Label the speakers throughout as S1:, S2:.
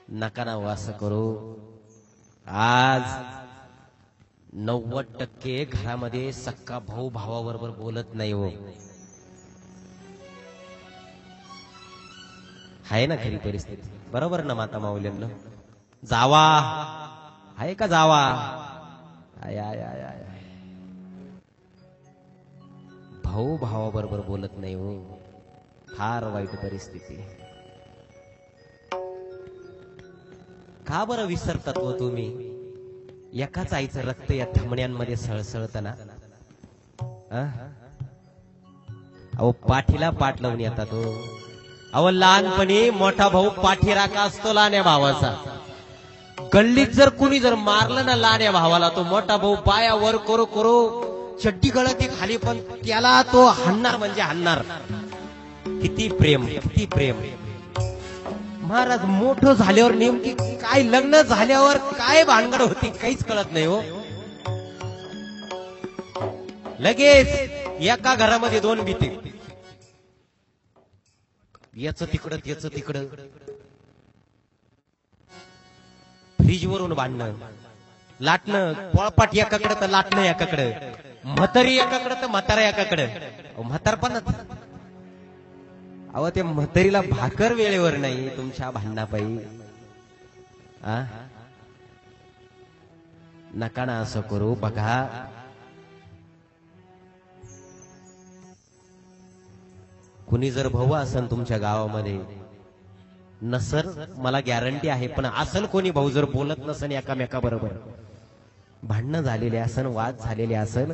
S1: नका ना वास करू। आज 90% घरामध्ये सक्का भाऊ भावाबरोबर बोलत नाही हो। आहे ना खरी परिस्थिती, बरोबर ना माता माऊल्यांना? जावा आहे का जावा? आय आय आय आय भाऊ भावाबरोबर बोलत नाही हो, फार वाईट परिस्थिती। का बरं विसरतात हो तुम्ही? एकाच आईचं रक्त या धमण्यांमध्ये सळसळत ना। अहो पाठीला पाठ लावून येतात हो। अहो लहानपणी मोठा भाऊ पाठीराखा असतो लहान्या भावाचा। गल्लीत जर कुणी जर मारलं ना लहान्या भावाला, तो मोठा भाऊ पाया वर करो करो चड्डी गळती खाली, पण त्याला तो हाणणार म्हणजे हाणणार। किती प्रेम, किती प्रेम। महाराज मोठं झाल्यावर नेमकी काय, लग्न झाल्यावर काय भानगड होती काहीच कळत नाही हो। लगेच एका घरामध्ये दोन भीती, याच तिकडं त्याच तिकडं, फ्रीज वरून भांडणं, लाटणं पोळपाट एकाकडे तर लाटणं एकाकडे, म्हातारी एकाकडे तर म्हातारा एकाकडे। म्हातारपणात अहो ते म्हातारीला भाकर वेळेवर नाही तुमच्या भांडणापायी। नका ना असं करू। बघा कुणी जर भाऊ असेल तुमच्या गावामध्ये, नसर मला गॅरंटी आहे, पण असेल कोणी भाऊ जर बोलत नसेल एकामेका बरोबर, भांडणं झालेले असेल, वाद झालेले असेल,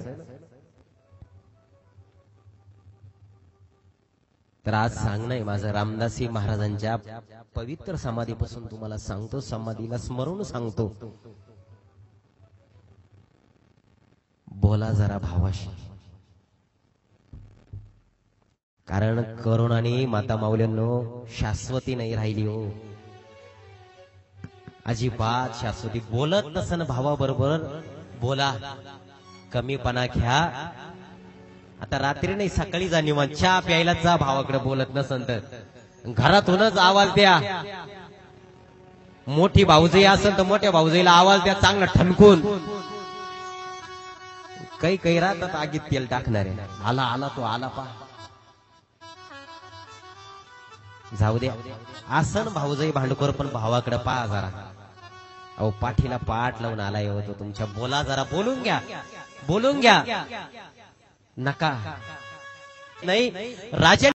S1: तर आज सांगणं माझं रामदासी महाराजांच्या पवित्र समाधीपासून तुम्हाला सांगतो, समाधीला स्मरून सांगतो, बोला जरा भावाशी। कारण करोनाने माता माऊल्यांनो शाश्वती नाही राहिली हो, अजिबात शाश्वती। बोलत नसन भावाबरोबर बोला, कमीपणा घ्या। आता रात्री नाही सकाळी जा निवांत चहा प्यायला जा, भावाकडे बोलत नसन तर घरातूनच आवाज द्या। मोठी भाऊजाई असेल तर मोठ्या भाऊजाईला आवाज द्या चांगला ठणकून। काही काही राहतात आगीत तेल टाकणारे, आला आला तो आला पा, जाऊ द्या। आसन भाऊजाई भांडखोर, पण भावाकडे पहा जरा। अहो पाठीला पाठ लावून आलाय हो तो तुमच्या, बोला जरा, बोलून घ्या, बोलून घ्या। नका नाही राजा